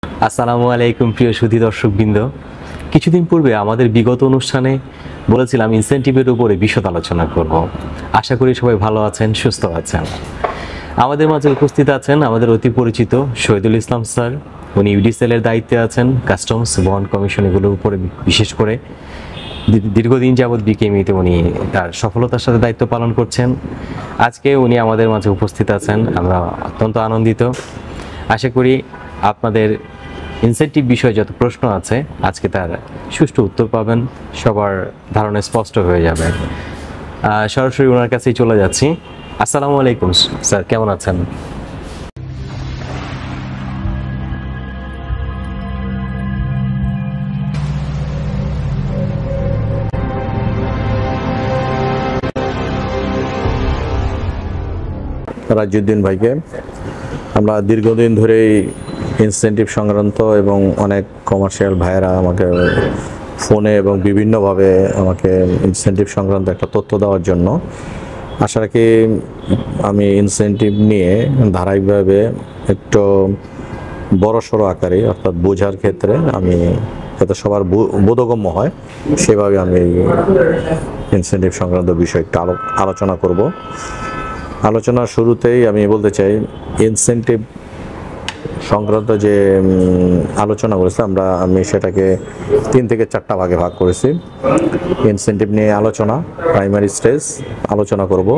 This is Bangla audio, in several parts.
আসসালামু আলাইকুম প্রিয় সুধী দর্শকবৃন্দ। কিছুদিন পূর্বে আমাদের বিগত অনুষ্ঠানে বলেছিলাম ইনসেন্টিভের উপরে বিশদ আলোচনা করব। আশা করি সবাই ভালো আছেন, সুস্থ আছেন। আমাদের মাঝে উপস্থিত আছেন আমাদের অতি পরিচিত শহীদুল ইসলাম স্যার। উনি ইউডিসেলের দায়িত্বে আছেন, কাস্টমস বন্ড কমিশন এগুলোর উপরে বিশেষ করে দীর্ঘদিন যাবৎ বিকেএমইতে উনি তার সফলতার সাথে দায়িত্ব পালন করছেন। আজকে উনি আমাদের মাঝে উপস্থিত আছেন, আমরা অত্যন্ত আনন্দিত। আশা করি আপনাদের ইনসেন্টিভ বিষয়ে যত প্রশ্ন আছে আজকে তার সুষ্ঠু উত্তর পাবেন, সবার ধারণা স্পষ্ট হয়ে যাবে। সরাসরি ওনার কাছেই চলে যাচ্ছি। আসসালামু আলাইকুম স্যার, কেমন আছেন? রাজউদ্দিন ভাইকে আমরা দীর্ঘদিন ধরেই ইনসেন্টিভ সংক্রান্ত এবং অনেক কমার্শিয়াল ভাইয়েরা আমাকে ফোনে এবং বিভিন্নভাবে আমাকে ইনসেন্টিভ সংক্রান্ত একটা তথ্য দেওয়ার জন্য আশা রাখি আমি ইনসেন্টিভ নিয়ে ধারাবাহিকভাবে একটু বড়সড় আকারে অর্থাৎ বোঝার ক্ষেত্রে আমি যাতে সবার বোধগম্য হয় সেভাবে আমি ইনসেন্টিভ সংক্রান্ত বিষয়ে একটু আলোচনা করব। আলোচনার শুরুতেই আমি বলতে চাই ইনসেন্টিভ সংক্রান্ত যে আলোচনা করেছি আমি সেটাকে 3 থেকে 4টা ভাগে ভাগ করেছি। ইনসেন্টিভ নিয়ে আলোচনা, প্রাইমারি স্টেজ আলোচনা করব,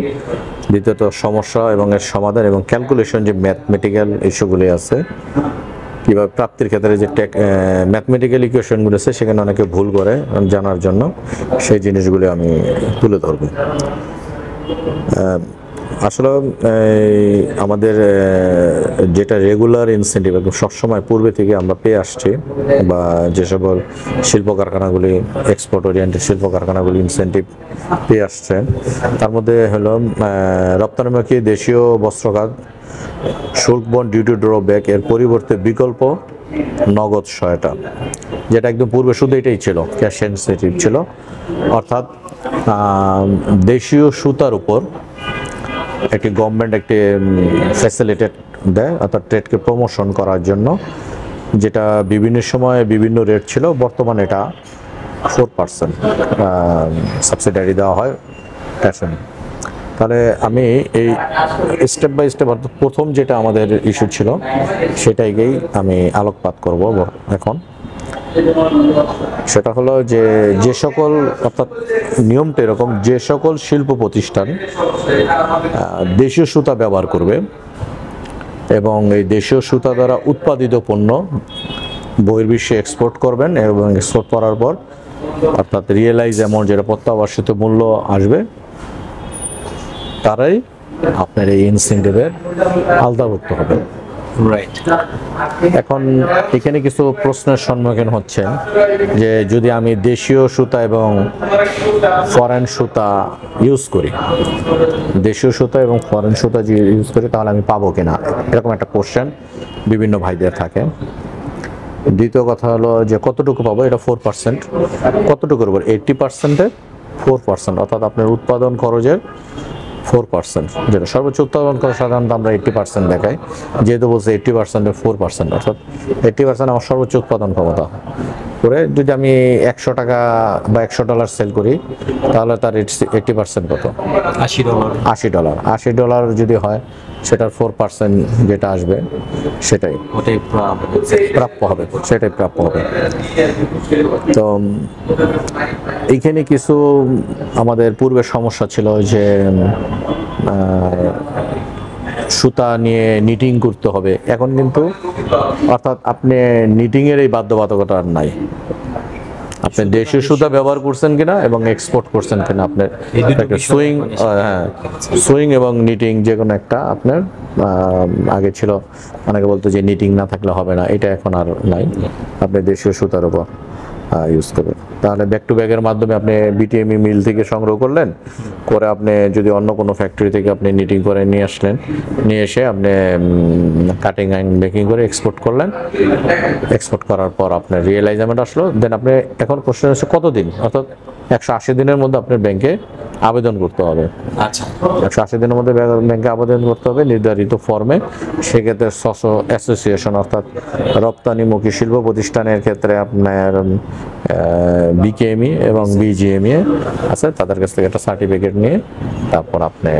দ্বিতীয়ত সমস্যা এবং এর সমাধান এবং ক্যালকুলেশন যে ম্যাথমেটিক্যাল ইস্যুগুলি আছে, কীভাবে প্রাপ্তির ক্ষেত্রে যে ম্যাথমেটিক্যাল ইকুয়েশনগুলো আছে সেখানে অনেকে ভুল করে জানার জন্য সেই জিনিসগুলি আমি তুলে ধরব। আসলে আমাদের যেটা রেগুলার ইনসেন্টিভ একদম সবসময় পূর্বে থেকে আমরা পেয়ে আসছি, বা যে সকল শিল্প কারখানাগুলি এক্সপোর্ট ওরিয়েন্টেড শিল্প কারখানাগুলি ইনসেন্টিভ পেয়ে আসছে, তার মধ্যে হলো রপ্তানিমুখী দেশীয় বস্ত্র খাত শুল্ক বন্ড ডিউটি ড্রব্যাক এর পরিবর্তে বিকল্প নগদ সহায়তা, যেটা একদম পূর্বে শুধু এটাই ছিল, ক্যাশ ইনসেন্টিভ ছিল। অর্থাৎ দেশীয় সুতার উপর একটি গভর্নমেন্ট একটি ফ্যাসিলিটেট দেয়, অর্থাৎ ট্রেডকে প্রমোশন করার জন্য, যেটা বিভিন্ন সময় বিভিন্ন রেট ছিল। বর্তমানে এটা 4% সাবসিডারি দেওয়া হয় ফ্যাশন। তাহলে আমি এই স্টেপ বাই স্টেপ অর্থাৎ প্রথম যেটা আমাদের ইস্যু ছিল সেটাইকেই আমি আলোকপাত করব এখন। সেটা হলো যে সকল, অর্থাৎ নিয়মটা এরকম, যে সকল শিল্প প্রতিষ্ঠান দেশীয় সুতা ব্যবহার করবে এবং এই দেশীয় সুতা দ্বারা উৎপাদিত পণ্য বহির্বিশ্বে এক্সপোর্ট করবেন এবং এক্সপোর্ট করার পর অর্থাৎ রিয়েলাইজ অ্যামাউন্ট যেটা প্রত্যাবাসিত মূল্য আসবে, তারাই আপনার এই ইনসেন্টিভের আওতাভুক্ত হবে। রাইট। এখন এখানে কিছু প্রশ্নের সম্মুখীন হচ্ছেন যে যদি আমি দেশীয় সুতা এবং ফরেন সুতা ইউজ করি, দেশীয় সুতা এবং ফরেন সুতা যে ইউজ করি তাহলে আমি পাবো কিনা, এরকম একটা কোশ্চেন বিভিন্ন ভাইদের থাকে। দ্বিতীয় কথা হলো যে কতটুকু পাবো, এটা 4%। কতটুকুর উপর? 80%-এর 4%, অর্থাৎ আপনার উৎপাদন খরচের 4%, যেটা সর্বোচ্চ উৎপাদন খরচ সাধারণত আমরা 80% দেখাই, যেহেতু বলছে 80%-এর 4%, অর্থাৎ 80% আমার সর্বোচ্চ উৎপাদন ক্ষমতা করে যদি আমি 100 টাকা বা $100 সেল করি তাহলে তার 80% কত? $80। $80 যদি হয় সেটার 4% যেটা আসবে সেটাই প্রাপ্য হবে, সেটাই প্রাপ্য হবে। তো এইখানে কিছু আমাদের পূর্বে সমস্যা ছিল যে সুতা নিয়ে নিটিং করতে হবে। এখন কিন্তু অর্থাৎ আপনি নিটিংয়ের এই বাধ্যবাধকতা আর নাই। আপনি দেশীয় সুতা ব্যবহার করছেন কিনা এবং এক্সপোর্ট করছেন কিনা, আপনার সুইং এবং নিটিং যে কোনো একটা আপনার আগে ছিল। অনেকে বলতো যে নিটিং না থাকলে হবে না, এটা এখন আর নাই। আপনি দেশীয় সুতার উপর ইউজ করবেন। তাহলে ব্যাক টু ব্যাগের মাধ্যমে আপনি বিটিএমই মিল থেকে সংগ্রহ করলেন, করে আপনি যদি অন্য কোনো ফ্যাক্টরি থেকে আপনি নিটিং করে নিয়ে আসলেন, নিয়ে এসে আপনি কাটিং অ্যান্ড মেকিং করে এক্সপোর্ট করলেন। এক্সপোর্ট করার পর আপনার রিয়েলাইজমেন্ট আসলো, দেন আপনি এখন কোশ্চেন হচ্ছে কতদিন, অর্থাৎ 180 দিনের মধ্যে আপনার ব্যাংকে আবেদন করতে হবে। আচ্ছা 180 দিনের মধ্যে ব্যাংকে আবেদন করতে হবে নির্ধারিত ফর্মে। সেক্ষেত্রে স্বশো অ্যাসোসিয়েশন অর্থাৎ রপ্তানিমুখী শিল্প প্রতিষ্ঠানের ক্ষেত্রে আপনার বিকেএমই এবং বিজিএমই আছে, তাদের কাছ থেকে একটা সার্টিফিকেট নিয়ে তারপর আপনি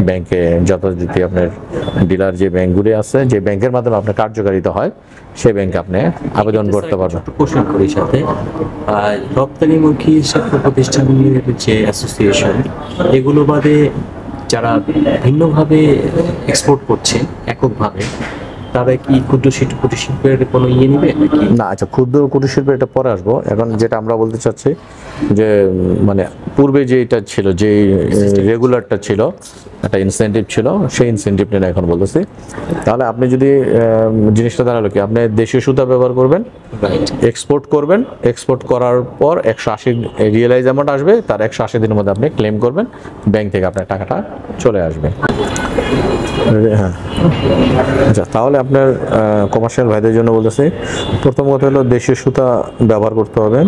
ব্যাংকে যথারীতি আপনার ডিলার যে ব্যাংকগুলি আছে, যে ব্যাংকের মাধ্যমে আপনার কার্যকারিতা হয়, সেই ব্যাংকে আপনি আবেদন করতে পারবেন। প্রশ্ন করি সাথে রপ্তানিমুখী শিল্প প্রতিষ্ঠানগুলির যে অ্যাসোসিয়েশন, এগুলো বাদে যারা ভিন্নভাবে এক্সপোর্ট করছে এককভাবে, তারা কি ক্ষুদ্র শিল্পের কোনো নেবে নাকি? না, আচ্ছা, ক্ষুদ্র কুটির শিল্প এটা পরে আসবো। এখন যেটা আমরা বলতে চাচ্ছি যে মানে পূর্বে যেটা ছিল, যে রেগুলারটা ছিল, একটা ইনসেন্টিভ ছিল, সেই ইনসেন্টিভ নিয়ে এখন বলতেছি। তাহলে আপনি যদি জিনিসটা দাঁড়ালো কি, আপনি দেশীয় সুতা ব্যবহার করবেন, এক্সপোর্ট করবেন, এক্সপোর্ট করার পর 180 রিয়েলাইজ অ্যামাউন্ট আসবে, তার 180 দিনের মধ্যে আপনি ক্লেম করবেন, ব্যাংক থেকে আপনার টাকাটা চলে আসবে। হ্যাঁ, আচ্ছা, তাহলে আপনার কমার্শিয়াল ভাইদের জন্য বলতেছি, প্রথম কথা হলো দেশীয় সুতা ব্যবহার করতে হবে।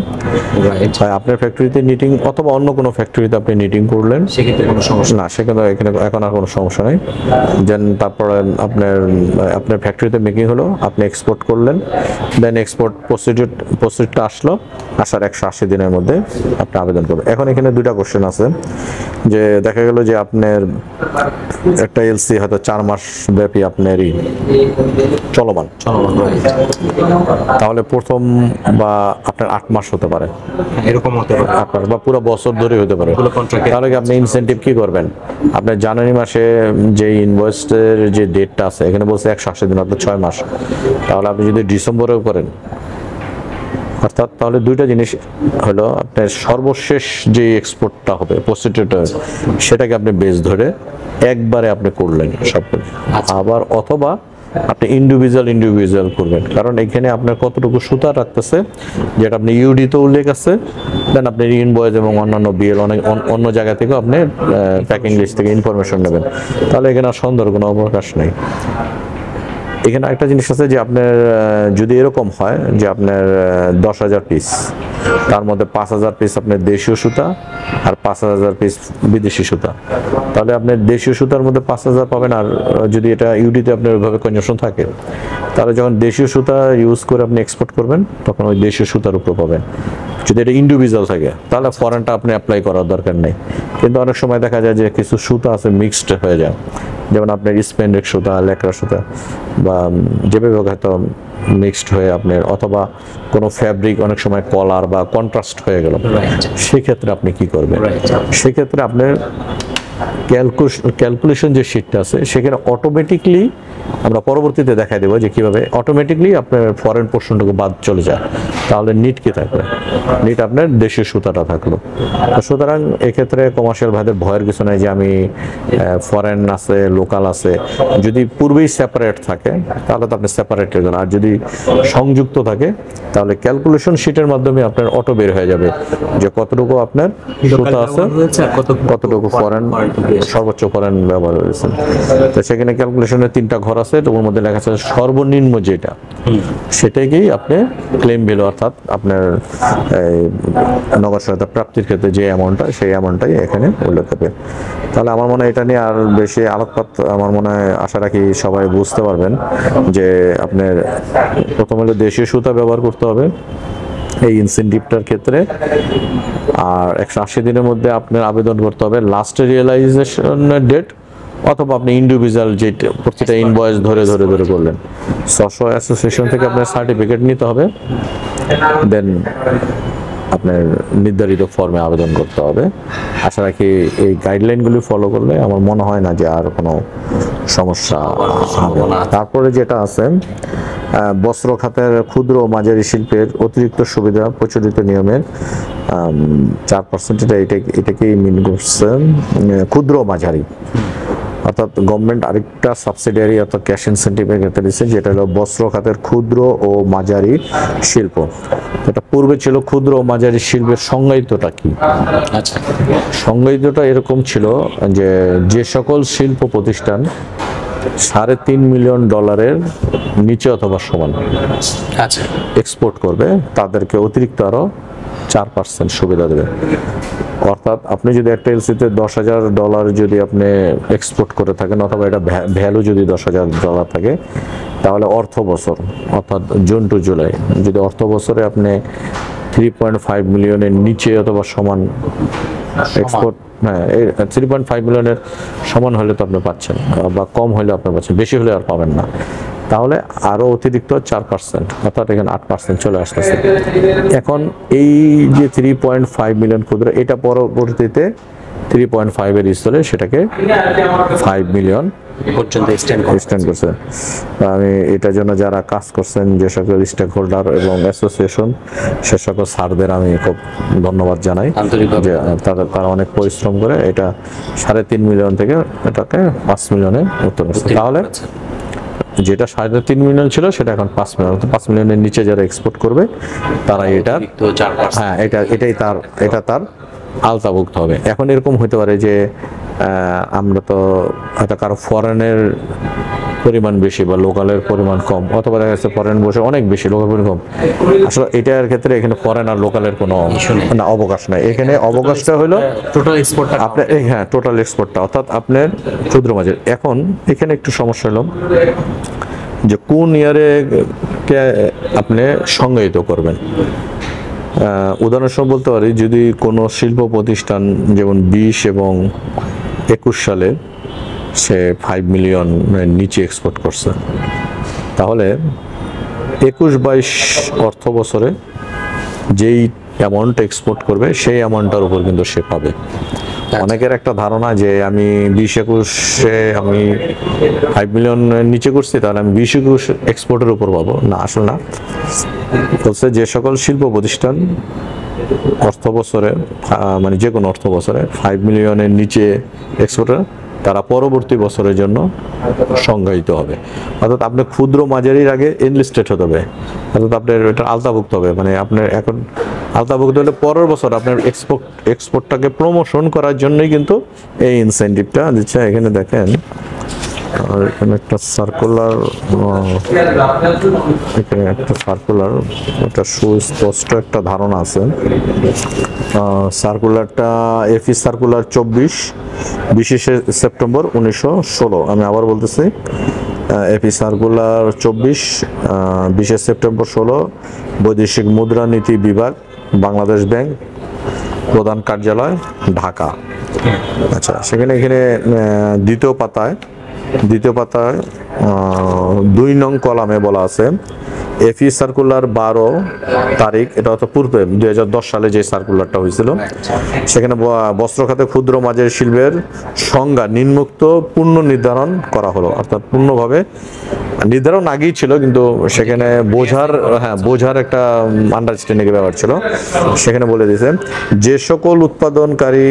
আপনার ফ্যাক্টরিতে নিটিং অথবা অন্য কোনো ফ্যাক্টরিতে আপনি নিটিং করলেন, সেক্ষেত্রে কোনো সমস্যা না, সেখানে এখানে এখন আর কোনো সমস্যা নেই। দেন তারপরে আপনার ফ্যাক্টরিতে মেকিং হলো, আপনি এক্সপোর্ট করলেন, দেন এক্সপোর্ট প্রসিডিউরটা আসলো, আসার 180 দিনের মধ্যে আপনি আবেদন করবেন। এখন এখানে দুইটা কোশ্চেন আছে, যে দেখা গেল যে আপনার একটা এলসি হয়তো 4 মাস ব্যাপী আপনারই চলমান, তাহলে প্রথম বা আপনার 8 মাস হতে পারে, এরকম হতে পারে, 8 মাস বা পুরো বছর ধরে হতে পারে। তাহলে কি আপনি ইনসেন্টিভ কি করবেন? আপনার জানুয়ারি মাসে যে ইনভয়েসের যে ডেটটা আছে, এখানে বলছে 180 দিন, অর্থাৎ 6 মাস। তাহলে আপনি যদি ডিসেম্বরেও করেন, অর্থাৎ তাহলে দুইটা জিনিস হলো, আপনার সর্বশেষ যে এক্সপোর্টটা হবে প্রসিডিউরটা, সেটাকে আপনি বেস ধরে একবারে আপনি করলেন সব কিছু। আবার অথবা আপনি ইন্ডিভিজুয়াল করবেন, কারণ এখানে আপনার কতটুকু সুতা রাখতেছে, যেটা আপনি ইউডিতে উল্লেখ আছে, দেন আপনি ইনভয়েস এবং অন্যান্য বিএল অনেক অন্য জায়গা থেকেও আপনি প্যাকিং লিস্ট থেকে ইনফরমেশন নেবেন। তাহলে এখানে আর সন্দেহের কোনো অবকাশ নেই। এখানে একটা জিনিস আছে যে আপনার যদি এরকম হয় যে আপনার 10,000 পিস, তার মধ্যে 5,000 পিস আপনার দেশীয় সুতা আর 5,000 পিস বিদেশি সুতা, তাহলে আপনার দেশীয় সুতার মধ্যে 5,000 পাবেন। আর যদি এটা ইউডিতে আপনার ওইভাবে কনজাম্পশন থাকে, তাহলে যখন দেশীয় সুতা ইউজ করে আপনি এক্সপোর্ট করবেন, তখন ওই দেশীয় সুতার উপর পাবেন। যদি এটা ইন্ডিভিজুয়াল থাকে, তাহলে ফরেনটা আপনি অ্যাপ্লাই করার দরকার নেই। কিন্তু অনেক সময় দেখা যায় যে কিছু সুতা আছে মিক্সড হয়ে যায়, যেমন আপনার স্পেন্ডেক্স সুতা, লেকড়া সুতা, বা যেভাবে হয়তো মিক্সড হয়ে আপনার, অথবা কোনো ফ্যাব্রিক অনেক সময় কলার বা কন্ট্রাস্ট হয়ে গেল, সেক্ষেত্রে আপনি কি করবেন? সেক্ষেত্রে আপনার ক্যালকুলেশন যে শিটটা আছে, সেখানে অটোমেটিকলি আমরা পরবর্তীতে দেখাই দেবো যে কিভাবে অটোমেটিকলি আপনার ফরেন পোর্শনটুকু বাদ চলে যায়। তাহলে নিট কি থাকবে? নিট আপনার দেশীয় সুতাটা থাকলো। সুতরাং এক্ষেত্রে কমার্শিয়াল ভাইদের ভয়ের কিছু নাই যে আমি ফরেন আছে, লোকাল আছে। যদি পূর্বেই সেপারেট থাকে, তাহলে তো আপনি সেপারেট হয়ে যান। আর যদি সংযুক্ত থাকে, তাহলে ক্যালকুলেশন শিটের মাধ্যমে আপনার অটো বের হয়ে যাবে যে কতটুকু আপনার সুতা আছে, কতটুকু ফরেন, সর্বোচ্চ ফরেন ব্যবহার হয়েছে। তো সেখানে ক্যালকুলেশনের 3টা ঘর আছে, তো ওর মধ্যে লেখা আছে সর্বনিম্ন যেটা, সেটাকেই আপনি ক্লেম ভ্যালু, অর্থাৎ আপনার নগদ সহায়তা প্রাপ্তির ক্ষেত্রে যে অ্যামাউন্টটা, সেই অ্যামাউন্টটাই এখানে উল্লেখ হবে। তাহলে আমার মনে হয় এটা নিয়ে আর বেশি আলোকপাত আমার মনে হয় আশা রাখি সবাই বুঝতে পারবেন যে আপনার প্রথম হলো দেশীয় সুতা ব্যবহার করতে হবে এই ইনসেন্টিভটার ক্ষেত্রে, আর 180 দিনের মধ্যে আপনার আবেদন করতে হবে লাস্ট রিয়েলাইজেশনের ডেট, অথবা আপনি ইন্ডিভিজুয়াল যে প্রতিটা ইনভয়েস ধরে করলেন। স্বশো অ্যাসোসিয়েশন থেকে আপনার সার্টিফিকেট নিতে হবে, দেন আপনার নির্ধারিত ফর্মে আবেদন করতে হবে। আশা রাখি এই গাইডলাইনগুলি ফলো করলে আমার মনে হয় না যে আর কোনো সমস্যা হবে। তারপরে যেটা আছে, বস্ত্র খাতের ক্ষুদ্র ও মাঝারি শিল্পের অতিরিক্ত সুবিধা প্রচলিত নিয়মের 4%, এটাকেই মিন করছে ক্ষুদ্র ও মাঝারি, অর্থাৎ গভর্নমেন্ট আরেকটা সাবসিডিয়ারি অর্থাৎ ক্যাশ ইনসেন্টিভের ক্ষেত্রে দিচ্ছে, যেটা হলো বস্ত্র খাতের ক্ষুদ্র ও মাঝারি শিল্প। এটা পূর্বে ছিল ক্ষুদ্র ও মাঝারি শিল্পের সংজ্ঞায়িতটা কি? আচ্ছা, সংজ্ঞায়িতটা এরকম ছিল যে সকল শিল্প প্রতিষ্ঠান $3.5 মিলিয়ন নিচে অথবা সমান আচ্ছা এক্সপোর্ট করবে, তাদেরকে অতিরিক্ত আরো 4% সুবিধা দেবে। অর্থাৎ আপনি যদি একটা এলসিতে $10,000 যদি আপনি এক্সপোর্ট করে থাকেন, অথবা এটা ভ্যালু যদি $10,000 থাকে, তাহলে অর্থ বছর অর্থাৎ জুন টু জুলাই যদি অর্থ বছরে আপনি 3.5 মিলিয়নের নিচে অথবা সমান এক্সপোর্ট, হ্যাঁ 3.5 মিলিয়নের সমান হলে তো আপনি পাচ্ছেন, বা কম হলে আপনি পাচ্ছেন, বেশি হলে আর পাবেন না। তাহলে আরও অতিরিক্ত 4%, অর্থাৎ এখানে 8% চলে আসতেছে। এখন এই যে 3.5 মিলিয়ন ক্ষুদ্র, এটা পরবর্তীতে 3.5 এর স্থলে সেটাকে 5 মিলিয়ন পর্যন্ত এক্সটেন্ড করছে। আমি এটার জন্য যারা কাজ করছেন, যে সকল স্টেক হোল্ডার এবং অ্যাসোসিয়েশন, সে সকল স্যারদের আমি খুব ধন্যবাদ জানাই যে তারা অনেক পরিশ্রম করে এটা 3.5 মিলিয়ন থেকে এটাকে 5 মিলিয়নে উত্তর করছে। তাহলে যেটা 3.5 মিলিয়ন ছিল সেটা এখন 5 মিলিয়ন, 5 মিলিয়নের নিচে যারা এক্সপোর্ট করবে তারা এটার, হ্যাঁ এটা তার আওতাভুক্ত হবে। এখন এরকম হতে পারে যে আমরা তো হয়তো কারো ফরেনের পরিমাণ বেশি বা লোকালের পরিমাণ কম, অথবা দেখা যাচ্ছে ফরেন বসে অনেক বেশি, লোকাল পরিমাণ কম। আসলে এটার ক্ষেত্রে এখানে ফরেন আর লোকালের কোনো অবকাশ নাই। এখানে অবকাশটা হলো টোটাল এক্সপোর্টটা, আপনার হ্যাঁ টোটাল এক্সপোর্টটা, অর্থাৎ আপনার ক্ষুদ্র মাঝের। এখন এখানে একটু সমস্যা হলো যে কোন ইয়ারে আপনি সংজ্ঞায়িত করবেন। উদাহরণস্বরূপ বলতে পারি, যদি কোনো শিল্প প্রতিষ্ঠান যেমন 20 এবং 21 সালে সে 5 মিলিয়ন নিচে এক্সপোর্ট করছে, তাহলে 21-22 অর্থ বছরে যেই অ্যামাউন্ট এক্সপোর্ট করবে সেই অ্যামাউন্টটার উপর কিন্তু সে পাবে। অনেকের একটা ধারণা যে আমি 20-21-এ আমি 5 মিলিয়ন নিচে করছি, তাহলে আমি 20-21 এক্সপোর্টের উপর পাবো না। আসলে না, বলছে যে সকল শিল্প প্রতিষ্ঠান অর্থ বছরে মানে যে কোনো অর্থ বছরে 5 মিলিয়নের নিচে এক্সপোর্টার, তারা পরবর্তী বছরের জন্য সংজ্ঞায়িত হবে। অর্থাৎ আপনি ক্ষুদ্র মাঝারির আগে এনলিস্টেড হতে হবে, অর্থাৎ আপনার এটা আওতাভুক্ত হবে। মানে আপনার এখন আওতাভুক্ত হলে পরের বছর আপনার এক্সপোর্টটাকে প্রমোশন করার জন্যই কিন্তু এই ইনসেন্টিভটা দিচ্ছে। এখানে দেখেন, আর এখানে একটা সার্কুলার, এখানে একটা সার্কুলার, একটা সুস্পষ্ট একটা ধারণা আছে। সার্কুলারটা এফি সার্কুলার 24 সেপ্টেম্বর 1916। আমি আবার বলতেছি, এপি সার্কুলার 20 সেপ্টেম্বর 16, বৈদেশিক মুদ্রানীতি বিভাগ, বাংলাদেশ ব্যাংক, প্রধান কার্যালয়, ঢাকা। আচ্ছা, সেখানে এখানে দ্বিতীয় পাতায় 2 নং কলামে বলা আছে এফি সার্কুলার 12 তারিখ, এটা হচ্ছে পূর্বে 2010 সালে যে সার্কুলারটা হয়েছিল, সেখানে বস্ত্র খাতে ক্ষুদ্র মাঝারি শিল্পের সংজ্ঞা নিম্নোক্ত পূর্ণ নির্ধারণ করা হলো। অর্থাৎ পূর্ণভাবে নির্ধারণ আগেই ছিল, কিন্তু সেখানে বোঝার একটা আন্ডারস্ট্যান্ডিং এর ব্যাপার ছিল। সেখানে বলে দিয়েছে যে সকল উৎপাদনকারী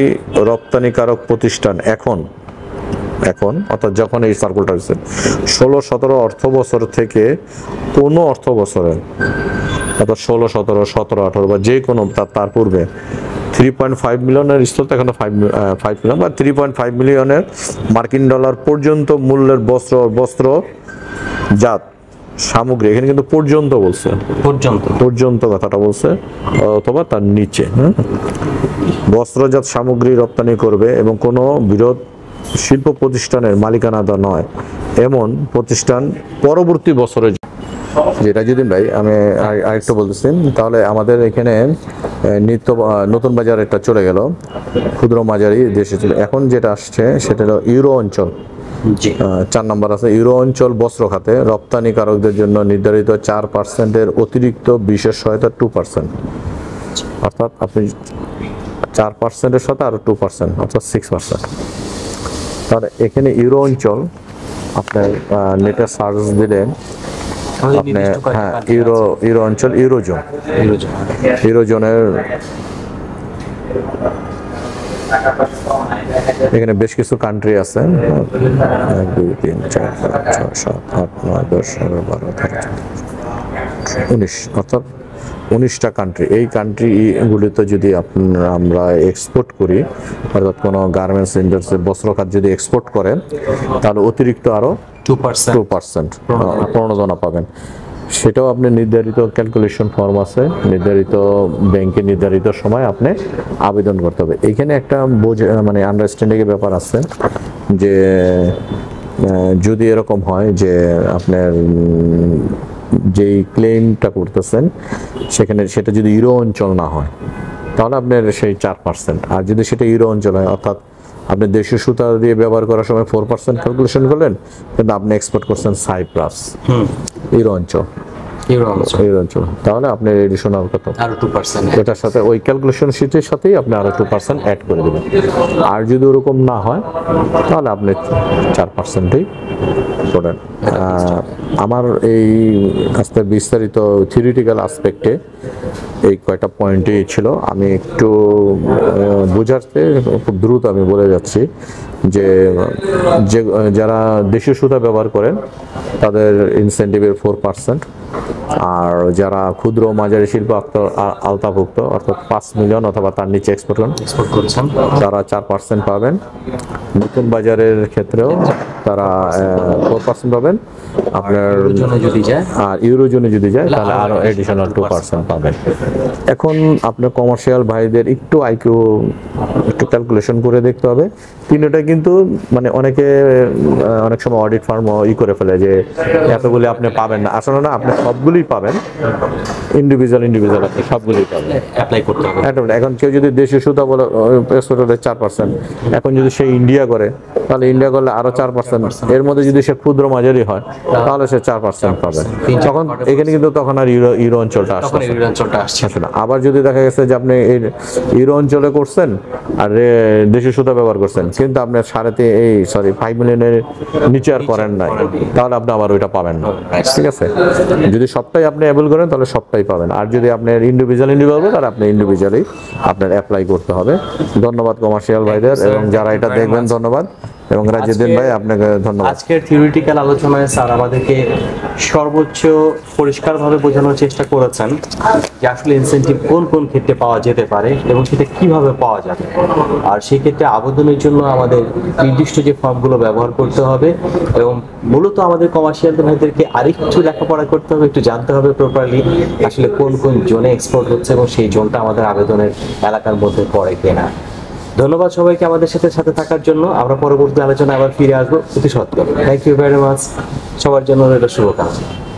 রপ্তানিকারক প্রতিষ্ঠান এখন অর্থাৎ যখন এই সার্কুলটা হয়েছে 16-17 অর্থ বছর থেকে কোনো অর্থ বছরে, অর্থাৎ 16-17-17-18 বা যে কোনো তার পূর্বে 3.5 মিলিয়নের স্থলে এখানে 5 মিলিয়ন বা 3.5 মিলিয়নের মার্কিন ডলার পর্যন্ত মূল্যের বস্ত্রজাত সামগ্রী, এখানে কিন্তু পর্যন্ত বলছে, পর্যন্ত কথাটা বলছে, অথবা তার নিচে বস্ত্রজাত সামগ্রী রপ্তানি করবে এবং কোনো বিরোধ শিল্প প্রতিষ্ঠানের মালিকানাধীন নয় এমন প্রতিষ্ঠান পরবর্তী বছরে, যেটা যদি ভাই আমি আরেকটু বলতেছি, তাহলে আমাদের এখানে নতুন বাজার এটা চলে গেল, ক্ষুদ্র মাঝারি দেশে চলে। এখন যেটা আসছে সেটা হলো ইউরো অঞ্চল, 4 নম্বর আছে। ইউরো অঞ্চল বস্ত্র খাতে রপ্তানিকারকদের জন্য নির্ধারিত 4%-এর অতিরিক্ত বিশেষ সহায়তা 2%, অর্থাৎ আপনি 4%-এর সাথে আরো 2%, অর্থাৎ 6%। তাহলে এখানে ইউরো অঞ্চল আপনার নেটে সার্চ দিলে আপনি ইউরো অঞ্চল, ইউরোজোনের এখানে বেশ কিছু কান্ট্রি আছে, 1 2 3 4 5 6 7 8 9 10 11 12 13 19, অর্থাৎ 19টা কান্ট্রি। এই কান্ট্রিগুলিতে যদি আমরা এক্সপোর্ট করি, অর্থাৎ কোনো গার্মেন্টস ইন্ডাস্ট্রি বস্ত্র খাত যদি এক্সপোর্ট করে, তাহলে অতিরিক্ত আরো 2% প্রণোদনা পাবেন। সেটাও আপনি নির্ধারিত ক্যালকুলেশন ফর্ম আছে, নির্ধারিত ব্যাংকে নির্ধারিত সময় আপনি আবেদন করতে হবে। এখানে একটা মানে আন্ডারস্ট্যান্ডিংয়ের ব্যাপার আছে যে যদি এরকম হয় যে আপনার যেই ক্লেমটা করতেছেন সেটা যদি ইউরো অঞ্চল না হয় তাহলে আপনার সেই 4%, আর যদি সেটা ইউরো অঞ্চল হয় অর্থাৎ আপনি দেশীয় সুতা দিয়ে ব্যবহার করার সময় 4% ক্যালকুলেশন করলেন, কিন্তু আপনি এক্সপোর্ট করছেন সাইপ্রাস ইউরো অঞ্চল, তাহলে আপনার এডিশনাল কত আরো 2%, এটার সাথে ওই ক্যালকুলেশন শিটের সাথেই আপনি আরো 2% অ্যাড করে দেবেন। আর যদি ওরকম না হয় তাহলে আপনি 4%ই করেন। আমার এই আজকে বিস্তারিত থিওরিটিক্যাল আসপেক্টে এই কয়টা পয়েন্টই ছিল। আমি একটু বোঝাতে খুব দ্রুত আমি বলে যাচ্ছি যে যারা দেশীয় সুতা ব্যবহার করেন তাদের ইনসেন্টিভের 4%, আর যারা ক্ষুদ্র মাঝারি শিল্প আওতাভুক্ত অর্থাৎ 5 মিলিয়ন অথবা তার নিচে এক্সপোর্ট করছেন তারা 4% পাবেন। নতুন বাজারের ক্ষেত্রেও তারা 4% পাবেন। আপনার আর ইউরোজোনে যদি যায় তাহলে আরো এডিশনাল 2% পাবেন। এখন আপনার কমার্শিয়াল ভাইদের একটু আইকিউ একটু ক্যালকুলেশন করে দেখতে হবে। তিনটা কিন্তু মানে অনেক সময় অডিট ফার্ম করে ফেলে যে এতগুলি আপনি পাবেন না। আসলে না, আপনি সবগুলোই পাবেন, ইন্ডিভিজুয়াল আপনি সবগুলোই পাবেন, অ্যাপ্লাই করতে হবে। এখন কেউ যদি দেশীয় সুতা বলে এক্সপোর্টের 4%, এখন যদি সে ইন্ডিয়া করে তাহলে ইন্ডিয়া করলে আরো 4%, এর মধ্যে যদি সে ক্ষুদ্র মাঝারি হয় তাহলে সে 4% পাবে। তখন এখানে কিন্তু তখন আর ইউরো অঞ্চলটা আসছে না। আবার যদি দেখা গেছে যে আপনি এই ইউরো অঞ্চলে করছেন আর দেশীয় সুতা ব্যবহার করছেন, কিন্তু আপনি 5 মিলিয়নের নিচে আর করেন নাই, তাহলে আপনি আবার ওইটা পাবেন না। ঠিক আছে, যদি সবটাই আপনি অ্যাভেল করেন তাহলে সবটাই পাবেন, আর যদি আপনার ইন্ডিভিজুয়ালি তাহলে আপনি ইন্ডিভিজুয়ালি আপনার অ্যাপ্লাই করতে হবে। ধন্যবাদ কমার্শিয়াল ভাইদের, এবং যারা এটা দেখবেন ধন্যবাদ, এবং রাজিউদ্দিন ভাই আপনাকে ধন্যবাদ। আজকের থিওরিটিক্যাল আলোচনায় স্যার আমাদেরকে সর্বোচ্চ পরিষ্কারভাবে বোঝানোর চেষ্টা করেছেন যে আসলে ইনসেনটিভ কোন কোন ক্ষেত্রে পাওয়া যেতে পারে এবং সেটা কিভাবে পাওয়া যাবে, আর সেই ক্ষেত্রে আবেদনের জন্য আমাদের নির্দিষ্ট যে ফর্মগুলো ব্যবহার করতে হবে, এবং মূলত আমাদের কমার্শিয়াল ভাইদেরকে আরেকটু লেখাপড়া করতে হবে, একটু জানতে হবে প্রপারলি আসলে কোন কোন জোনে এক্সপোর্ট হচ্ছে এবং সেই জোনটা আমাদের আবেদনের এলাকার মধ্যে পড়ে কিনা। ধন্যবাদ সবাইকে আমাদের সাথে থাকার জন্য। আমরা পরবর্তী আলোচনায় আবার ফিরে আসবো অতি সত্ত্বর। Thank you very much. সবার জন্য রইল শুভকামনা।